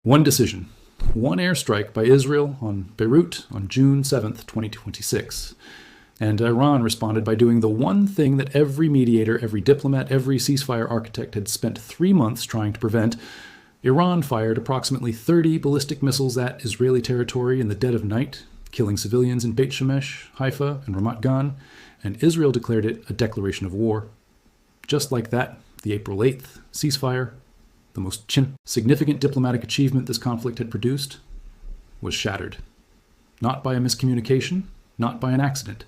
One decision, one airstrike by Israel on Beirut on June 7th, 2026. And Iran responded by doing the one thing that every mediator, every diplomat, every ceasefire architect had spent 3 months trying to prevent. Iran fired approximately 30 ballistic missiles at Israeli territory in the dead of night, killing civilians in Beit Shemesh, Haifa, and Ramat Gan, and Israel declared it a declaration of war. Just like that, the April 8th ceasefire, the most significant diplomatic achievement this conflict had produced, was shattered. Not by a miscommunication, not by an accident,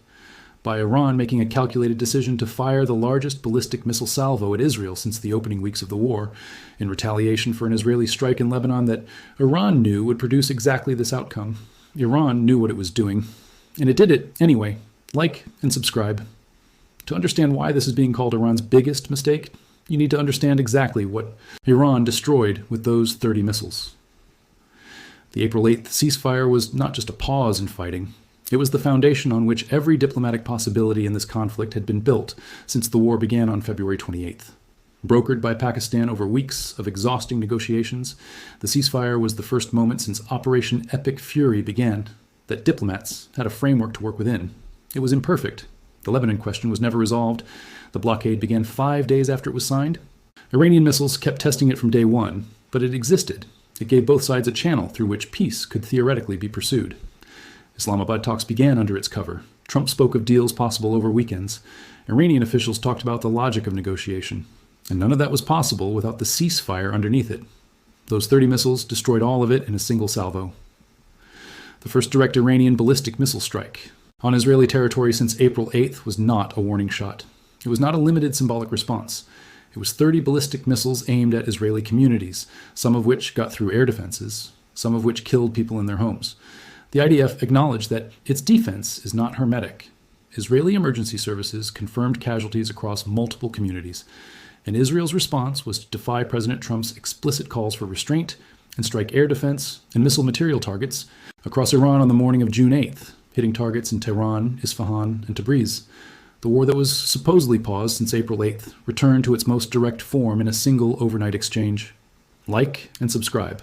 by Iran making a calculated decision to fire the largest ballistic missile salvo at Israel since the opening weeks of the war, in retaliation for an Israeli strike in Lebanon that Iran knew would produce exactly this outcome. Iran knew what it was doing, and it did it anyway. Like and subscribe. To understand why this is being called Iran's biggest mistake, you need to understand exactly what Iran destroyed with those 30 missiles. The April 8th ceasefire was not just a pause in fighting. It was the foundation on which every diplomatic possibility in this conflict had been built since the war began on February 28th. Brokered by Pakistan over weeks of exhausting negotiations, the ceasefire was the first moment since Operation Epic Fury began that diplomats had a framework to work within. It was imperfect. The Lebanon question was never resolved. The blockade began 5 days after it was signed. Iranian missiles kept testing it from day one, but it existed. It gave both sides a channel through which peace could theoretically be pursued. Islamabad talks began under its cover. Trump spoke of deals possible over weekends. Iranian officials talked about the logic of negotiation. And none of that was possible without the ceasefire underneath it. Those 30 missiles destroyed all of it in a single salvo. The first direct Iranian ballistic missile strike on Israeli territory since April 8th was not a warning shot. It was not a limited symbolic response. It was 30 ballistic missiles aimed at Israeli communities, some of which got through air defenses, some of which killed people in their homes. The IDF acknowledged that its defense is not hermetic. Israeli emergency services confirmed casualties across multiple communities, and Israel's response was to defy President Trump's explicit calls for restraint and strike air defense and missile material targets across Iran on the morning of June 8th, hitting targets in Tehran, Isfahan, and Tabriz. The war that was supposedly paused since April 8th returned to its most direct form in a single overnight exchange. Like and subscribe.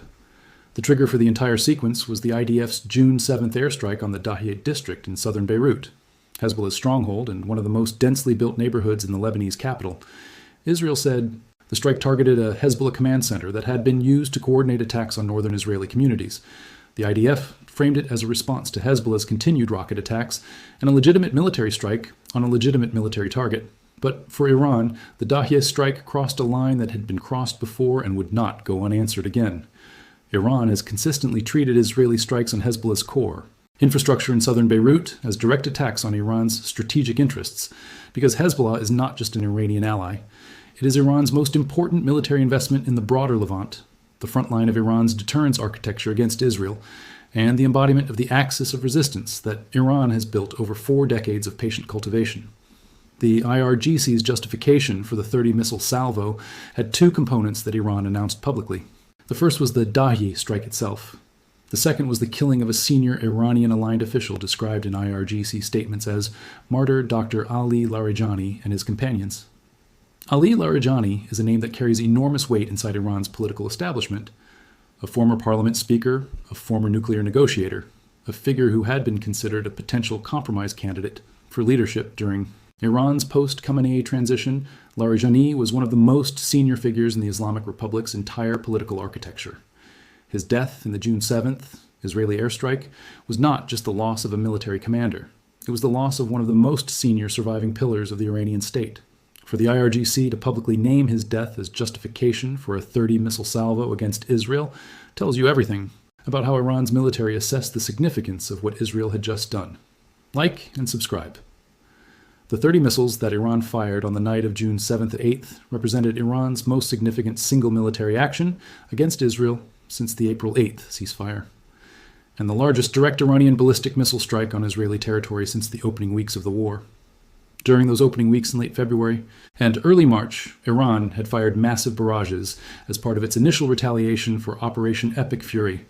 The trigger for the entire sequence was the IDF's June 7th airstrike on the Dahieh district in southern Beirut, Hezbollah's stronghold and one of the most densely built neighborhoods in the Lebanese capital. Israel said the strike targeted a Hezbollah command center that had been used to coordinate attacks on northern Israeli communities. The IDF framed it as a response to Hezbollah's continued rocket attacks and a legitimate military strike on a legitimate military target. But for Iran, the Dahieh strike crossed a line that had been crossed before and would not go unanswered again. Iran has consistently treated Israeli strikes on Hezbollah's core, infrastructure in southern Beirut, as direct attacks on Iran's strategic interests, because Hezbollah is not just an Iranian ally. It is Iran's most important military investment in the broader Levant, the front line of Iran's deterrence architecture against Israel, and the embodiment of the axis of resistance that Iran has built over 4 decades of patient cultivation. The IRGC's justification for the 30-missile salvo had 2 components that Iran announced publicly. The first was the Dahieh strike itself. The second was the killing of a senior Iranian-aligned official described in IRGC statements as Martyr Dr. Ali Larijani and his companions. Ali Larijani is a name that carries enormous weight inside Iran's political establishment. A former parliament speaker, a former nuclear negotiator, a figure who had been considered a potential compromise candidate for leadership during Iran's post-Khamenei transition. Larijani was one of the most senior figures in the Islamic Republic's entire political architecture. His death in the June 7th Israeli airstrike was not just the loss of a military commander. It was the loss of one of the most senior surviving pillars of the Iranian state. For the IRGC to publicly name his death as justification for a 30-missile salvo against Israel tells you everything about how Iran's military assessed the significance of what Israel had just done. Like and subscribe. The 30 missiles that Iran fired on the night of June 7th and 8th represented Iran's most significant single military action against Israel since the April 8th ceasefire, and the largest direct Iranian ballistic missile strike on Israeli territory since the opening weeks of the war. During those opening weeks in late February and early March, Iran had fired massive barrages as part of its initial retaliation for Operation Epic Fury,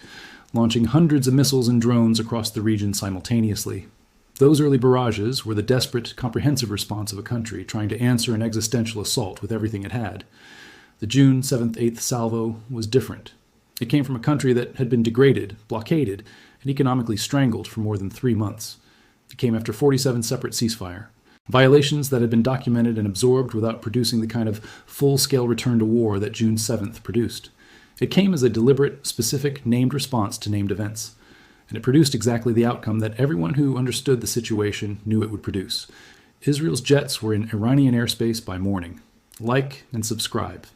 launching hundreds of missiles and drones across the region simultaneously. Those early barrages were the desperate, comprehensive response of a country trying to answer an existential assault with everything it had. The June 7th-8th salvo was different. It came from a country that had been degraded, blockaded, and economically strangled for more than 3 months. It came after 47 separate ceasefire, violations that had been documented and absorbed without producing the kind of full-scale return to war that June 7th produced. It came as a deliberate, specific, named response to named events, and it produced exactly the outcome that everyone who understood the situation knew it would produce. Israel's jets were in Iranian airspace by morning. Like and subscribe.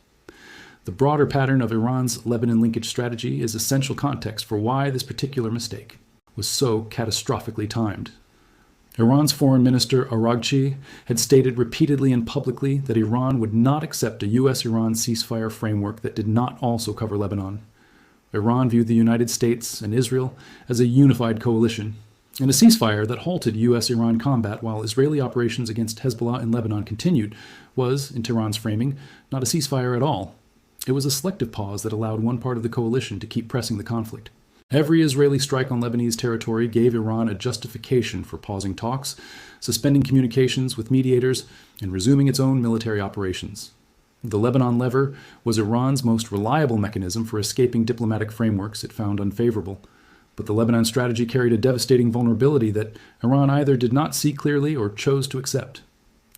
The broader pattern of Iran's Lebanon linkage strategy is essential context for why this particular mistake was so catastrophically timed. Iran's foreign minister ARGC had stated repeatedly and publicly that Iran would not accept a US-Iran ceasefire framework that did not also cover Lebanon. Iran viewed the United States and Israel as a unified coalition, and a ceasefire that halted US-Iran combat while Israeli operations against Hezbollah in Lebanon continued was, in Tehran's framing, not a ceasefire at all. It was a selective pause that allowed one part of the coalition to keep pressing the conflict. Every Israeli strike on Lebanese territory gave Iran a justification for pausing talks, suspending communications with mediators, and resuming its own military operations. The Lebanon lever was Iran's most reliable mechanism for escaping diplomatic frameworks it found unfavorable. But the Lebanon strategy carried a devastating vulnerability that Iran either did not see clearly or chose to accept.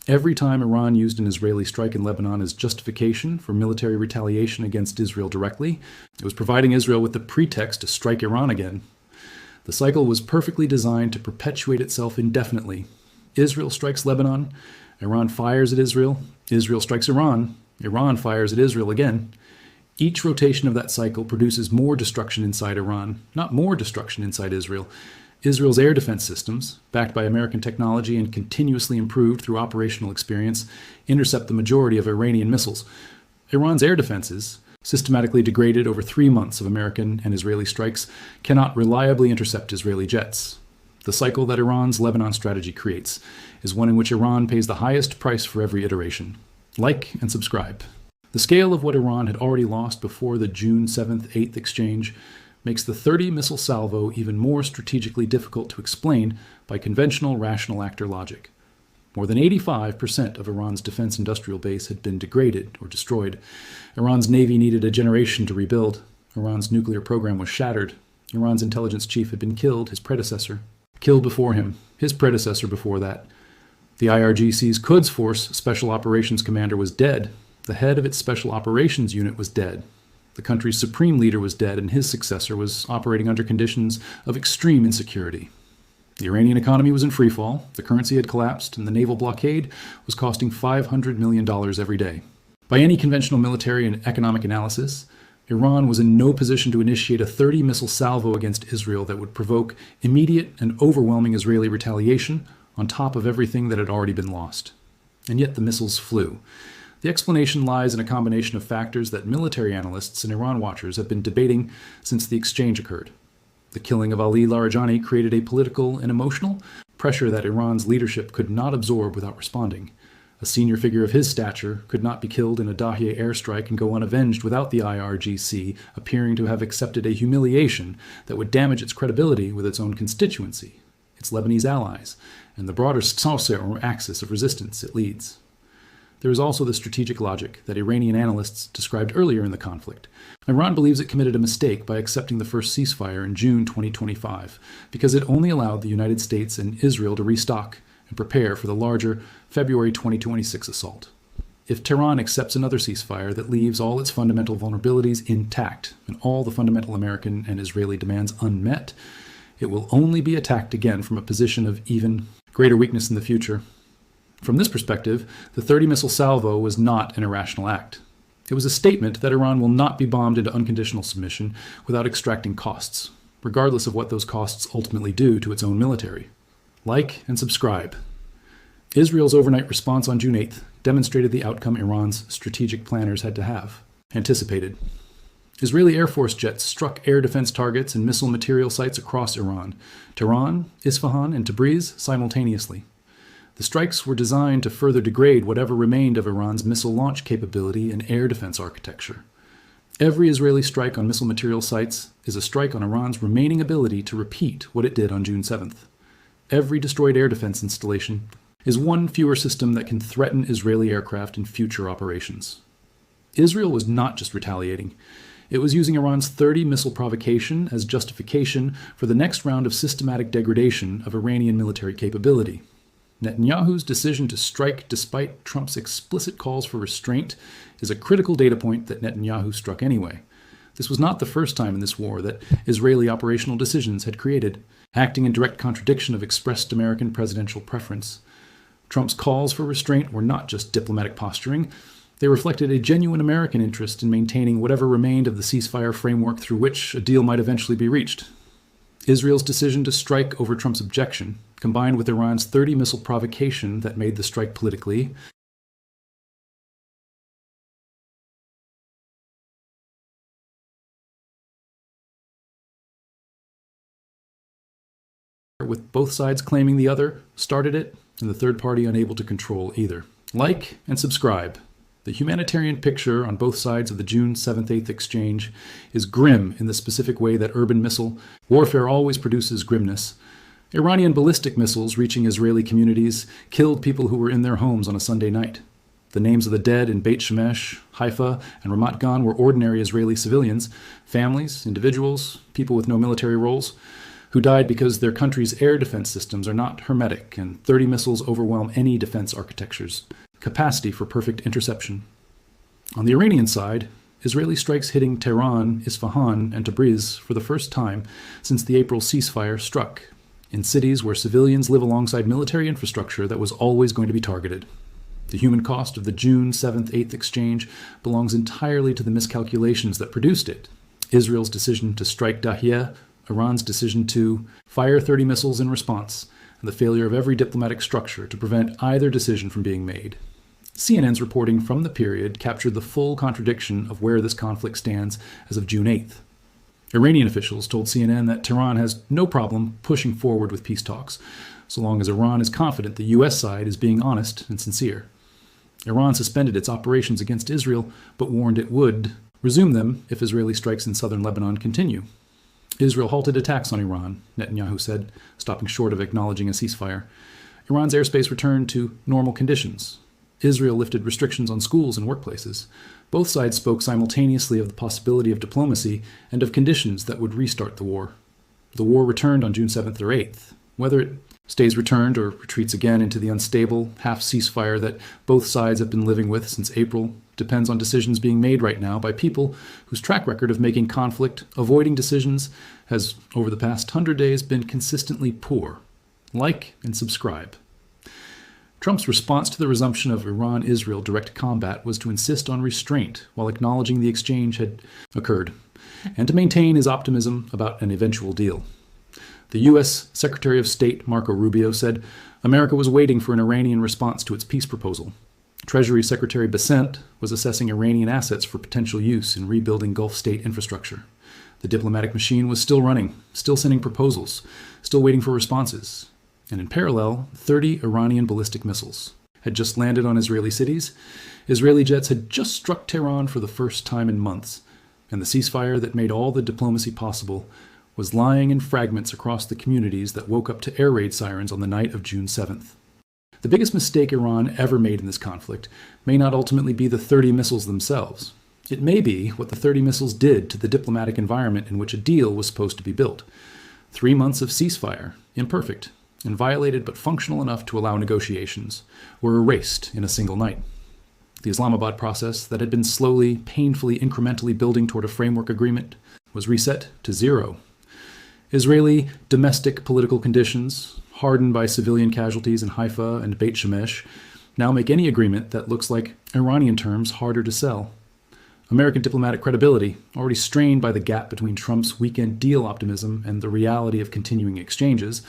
Every time Iran used an Israeli strike in Lebanon as justification for military retaliation against Israel directly, it was providing Israel with the pretext to strike Iran again. The cycle was perfectly designed to perpetuate itself indefinitely. Israel strikes Lebanon, Iran fires at Israel, Israel strikes Iran, Iran fires at Israel again. Each rotation of that cycle produces more destruction inside Iran, not more destruction inside Israel. Israel's air defense systems, backed by American technology and continuously improved through operational experience, intercept the majority of Iranian missiles. Iran's air defenses, systematically degraded over 3 months of American and Israeli strikes, cannot reliably intercept Israeli jets. The cycle that Iran's Lebanon strategy creates is one in which Iran pays the highest price for every iteration. Like and subscribe. The scale of what Iran had already lost before the June 7th-8th exchange makes the 30-missile salvo even more strategically difficult to explain by conventional rational actor logic. More than 85% of Iran's defense industrial base had been degraded or destroyed. Iran's navy needed a generation to rebuild. Iran's nuclear program was shattered. Iran's intelligence chief had been killed, his predecessor. Killed before him, his predecessor before that. The IRGC's Quds Force Special Operations Commander was dead. The head of its Special Operations Unit was dead. The country's supreme leader was dead, and his successor was operating under conditions of extreme insecurity. The Iranian economy was in freefall, the currency had collapsed, and the naval blockade was costing $500 million every day. By any conventional military and economic analysis, Iran was in no position to initiate a 30-missile salvo against Israel that would provoke immediate and overwhelming Israeli retaliation on top of everything that had already been lost. And yet the missiles flew. The explanation lies in a combination of factors that military analysts and Iran watchers have been debating since the exchange occurred. The killing of Ali Larijani created a political and emotional pressure that Iran's leadership could not absorb without responding. A senior figure of his stature could not be killed in a Dahieh airstrike and go unavenged without the IRGC appearing to have accepted a humiliation that would damage its credibility with its own constituency, its Lebanese allies, and the broader Saucer or axis of resistance it leads. There is also the strategic logic that Iranian analysts described earlier in the conflict. Iran believes it committed a mistake by accepting the first ceasefire in June 2025, because it only allowed the United States and Israel to restock and prepare for the larger February 2026 assault. If Tehran accepts another ceasefire that leaves all its fundamental vulnerabilities intact and all the fundamental American and Israeli demands unmet, it will only be attacked again from a position of even greater weakness in the future. From this perspective, the 30-missile salvo was not an irrational act. It was a statement that Iran will not be bombed into unconditional submission without extracting costs, regardless of what those costs ultimately do to its own military. Like and subscribe. Israel's overnight response on June 8th demonstrated the outcome Iran's strategic planners had to have anticipated. Israeli Air Force jets struck air defense targets and missile material sites across Iran, Tehran, Isfahan, and Tabriz simultaneously. The strikes were designed to further degrade whatever remained of Iran's missile launch capability and air defense architecture. Every Israeli strike on missile material sites is a strike on Iran's remaining ability to repeat what it did on June 7th. Every destroyed air defense installation is one fewer system that can threaten Israeli aircraft in future operations. Israel was not just retaliating. It was using Iran's 30 missile provocation as justification for the next round of systematic degradation of Iranian military capability. Netanyahu's decision to strike despite Trump's explicit calls for restraint is a critical data point that Netanyahu struck anyway. This was not the first time in this war that Israeli operational decisions had created, acting in direct contradiction of expressed American presidential preference. Trump's calls for restraint were not just diplomatic posturing. They reflected a genuine American interest in maintaining whatever remained of the ceasefire framework through which a deal might eventually be reached. Israel's decision to strike over Trump's objection, combined with Iran's 30 missile provocation that made the strike politically, with both sides claiming the other started it, and the third party unable to control either. Like and subscribe. The humanitarian picture on both sides of the June 7th-8th exchange is grim in the specific way that urban missile warfare always produces grimness. Iranian ballistic missiles reaching Israeli communities killed people who were in their homes on a Sunday night. The names of the dead in Beit Shemesh, Haifa, and Ramat Gan were ordinary Israeli civilians, families, individuals, people with no military roles, who died because their country's air defense systems are not hermetic, and 30 missiles overwhelm any defense architecture's capacity for perfect interception. On the Iranian side, Israeli strikes hitting Tehran, Isfahan, and Tabriz for the first time since the April ceasefire struck, in cities where civilians live alongside military infrastructure that was always going to be targeted. The human cost of the June 7th-8th exchange belongs entirely to the miscalculations that produced it. Israel's decision to strike Dahiyeh, Iran's decision to fire 30 missiles in response, and the failure of every diplomatic structure to prevent either decision from being made. CNN's reporting from the period captured the full contradiction of where this conflict stands as of June 8th. Iranian officials told CNN that Tehran has no problem pushing forward with peace talks, so long as Iran is confident the U.S. side is being honest and sincere. Iran suspended its operations against Israel, but warned it would resume them if Israeli strikes in southern Lebanon continue. Israel halted attacks on Iran, Netanyahu said, stopping short of acknowledging a ceasefire. Iran's airspace returned to normal conditions. Israel lifted restrictions on schools and workplaces. Both sides spoke simultaneously of the possibility of diplomacy and of conditions that would restart the war. The war returned on June 7th or 8th. Whether it stays returned or retreats again into the unstable half-ceasefire that both sides have been living with since April depends on decisions being made right now by people whose track record of making conflict, avoiding decisions, has, over the past 100 days, been consistently poor. Like and subscribe. Trump's response to the resumption of Iran-Israel direct combat was to insist on restraint while acknowledging the exchange had occurred, and to maintain his optimism about an eventual deal. The U.S. Secretary of State Marco Rubio said America was waiting for an Iranian response to its peace proposal. Treasury Secretary Besant was assessing Iranian assets for potential use in rebuilding Gulf state infrastructure. The diplomatic machine was still running, still sending proposals, still waiting for responses. And in parallel, 30 Iranian ballistic missiles had just landed on Israeli cities. Israeli jets had just struck Tehran for the first time in months, and the ceasefire that made all the diplomacy possible was lying in fragments across the communities that woke up to air raid sirens on the night of June 7th. The biggest mistake Iran ever made in this conflict may not ultimately be the 30 missiles themselves. It may be what the 30 missiles did to the diplomatic environment in which a deal was supposed to be built. 3 months of ceasefire, imperfect, and violated but functional enough to allow negotiations, were erased in a single night. The Islamabad process that had been slowly, painfully, incrementally building toward a framework agreement was reset to zero. Israeli domestic political conditions, hardened by civilian casualties in Haifa and Beit Shemesh, now make any agreement that looks like Iranian terms harder to sell. American diplomatic credibility, already strained by the gap between Trump's weekend deal optimism and the reality of continuing exchanges,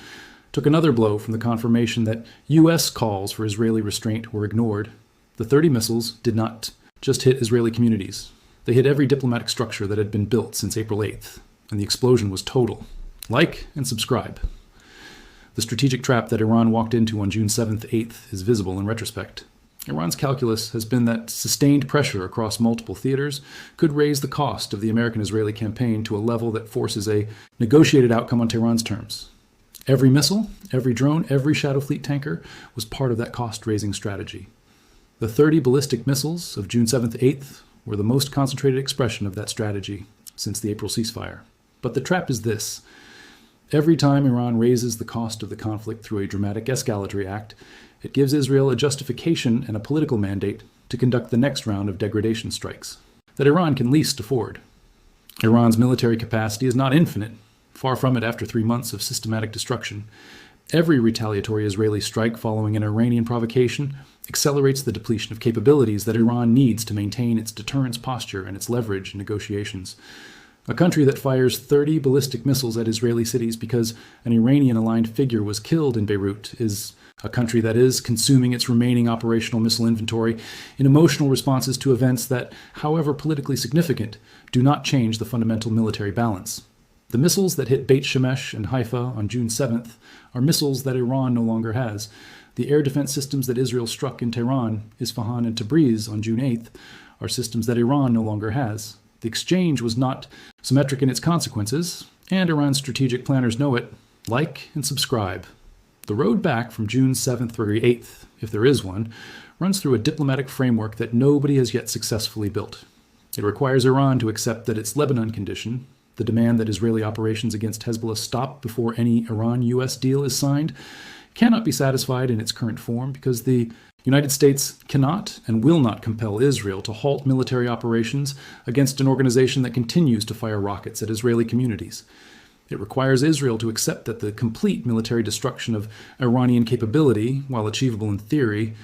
took another blow from the confirmation that U.S. calls for Israeli restraint were ignored. The 30 missiles did not just hit Israeli communities. They hit every diplomatic structure that had been built since April 8th, and the explosion was total. Like and subscribe. The strategic trap that Iran walked into on June 7th, 8th is visible in retrospect. Iran's calculus has been that sustained pressure across multiple theaters could raise the cost of the American-Israeli campaign to a level that forces a negotiated outcome on Tehran's terms. Every missile, every drone, every Shadow Fleet tanker was part of that cost-raising strategy. The 30 ballistic missiles of June 7th, 8th were the most concentrated expression of that strategy since the April ceasefire. But the trap is this. Every time Iran raises the cost of the conflict through a dramatic escalatory act, it gives Israel a justification and a political mandate to conduct the next round of degradation strikes that Iran can least afford. Iran's military capacity is not infinite, far from it after 3 months of systematic destruction. Every retaliatory Israeli strike following an Iranian provocation accelerates the depletion of capabilities that Iran needs to maintain its deterrence posture and its leverage in negotiations. A country that fires 30 ballistic missiles at Israeli cities because an Iranian-aligned figure was killed in Beirut is a country that is consuming its remaining operational missile inventory in emotional responses to events that, however politically significant, do not change the fundamental military balance. The missiles that hit Beit Shemesh and Haifa on June 7th are missiles that Iran no longer has. The air defense systems that Israel struck in Tehran, Isfahan, and Tabriz on June 8th are systems that Iran no longer has. The exchange was not symmetric in its consequences, and Iran's strategic planners know it. Like and subscribe. The road back from June 7th through 8th, if there is one, runs through a diplomatic framework that nobody has yet successfully built. It requires Iran to accept that its Lebanon condition, the demand that Israeli operations against Hezbollah stop before any Iran-US deal is signed, cannot be satisfied in its current form because the United States cannot and will not compel Israel to halt military operations against an organization that continues to fire rockets at Israeli communities. It requires Israel to accept that the complete military destruction of Iranian capability, while achievable in theory,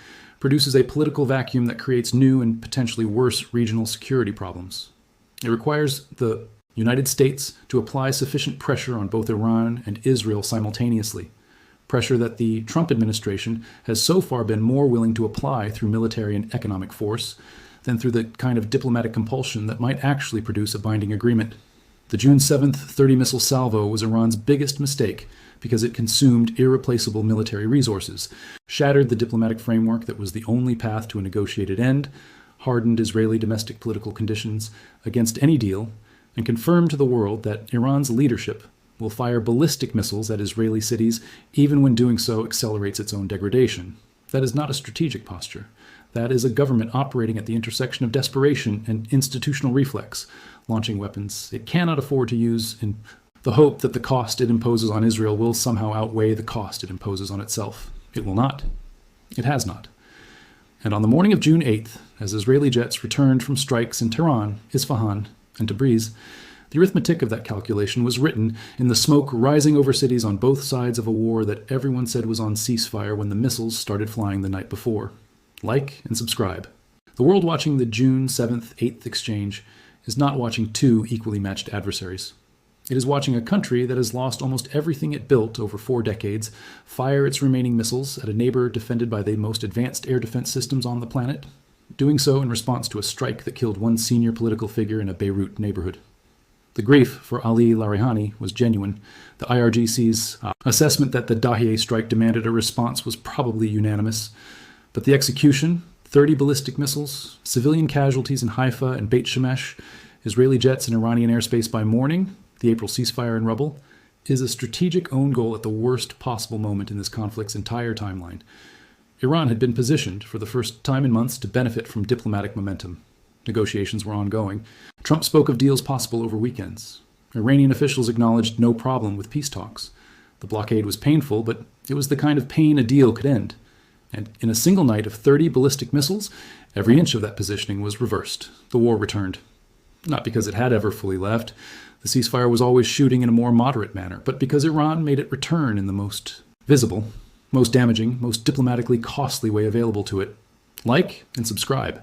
produces a political vacuum that creates new and potentially worse regional security problems. It requires the United States to apply sufficient pressure on both Iran and Israel simultaneously, pressure that the Trump administration has so far been more willing to apply through military and economic force than through the kind of diplomatic compulsion that might actually produce a binding agreement. The June 7th 30-missile salvo was Iran's biggest mistake because it consumed irreplaceable military resources, shattered the diplomatic framework that was the only path to a negotiated end, hardened Israeli domestic political conditions against any deal, and confirmed to the world that Iran's leadership will fire ballistic missiles at Israeli cities even when doing so accelerates its own degradation. That is not a strategic posture. That is a government operating at the intersection of desperation and institutional reflex, launching weapons it cannot afford to use in the hope that the cost it imposes on Israel will somehow outweigh the cost it imposes on itself. It will not. It has not. And on the morning of June 8th, as Israeli jets returned from strikes in Tehran, Isfahan, and Tabriz, the arithmetic of that calculation was written in the smoke rising over cities on both sides of a war that everyone said was on ceasefire when the missiles started flying the night before. Like and subscribe. The world watching the June 7th, 8th exchange is not watching two equally matched adversaries. It is watching a country that has lost almost everything it built over 4 decades fire its remaining missiles at a neighbor defended by the most advanced air defense systems on the planet, doing so in response to a strike that killed one senior political figure in a Beirut neighborhood. The grief for Ali Larihani was genuine. The IRGC's assessment that the Dahieh strike demanded a response was probably unanimous. But the execution, 30 ballistic missiles, civilian casualties in Haifa and Beit Shemesh, Israeli jets in Iranian airspace by morning, the April ceasefire in rubble, is a strategic own goal at the worst possible moment in this conflict's entire timeline. Iran had been positioned, for the first time in months, to benefit from diplomatic momentum. Negotiations were ongoing. Trump spoke of deals possible over weekends. Iranian officials acknowledged no problem with peace talks. The blockade was painful, but it was the kind of pain a deal could end. And in a single night of 30 ballistic missiles, every inch of that positioning was reversed. The war returned. Not because it had ever fully left. The ceasefire was always shooting in a more moderate manner, but because Iran made it return in the most visible, most damaging, most diplomatically costly way available to it. Like and subscribe.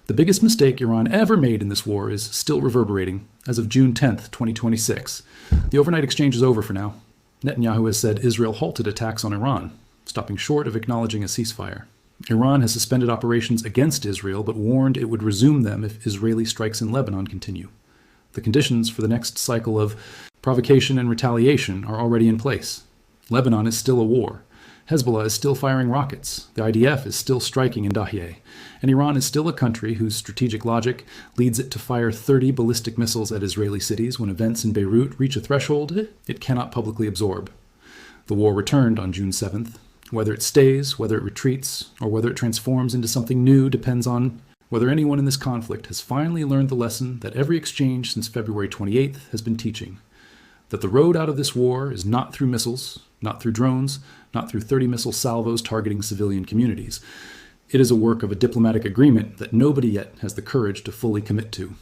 The biggest mistake Iran ever made in this war is still reverberating as of June 10th, 2026. The overnight exchange is over for now. Netanyahu has said Israel halted attacks on Iran, stopping short of acknowledging a ceasefire. Iran has suspended operations against Israel, but warned it would resume them if Israeli strikes in Lebanon continue. The conditions for the next cycle of provocation and retaliation are already in place. Lebanon is still a war. Hezbollah is still firing rockets. The IDF is still striking in Dahieh. And Iran is still a country whose strategic logic leads it to fire 30 ballistic missiles at Israeli cities when events in Beirut reach a threshold it cannot publicly absorb. The war returned on June 7th. Whether it stays, whether it retreats, or whether it transforms into something new depends on whether anyone in this conflict has finally learned the lesson that every exchange since February 28th has been teaching, that the road out of this war is not through missiles, not through drones, not through 30 missile salvos targeting civilian communities. It is a work of a diplomatic agreement that nobody yet has the courage to fully commit to.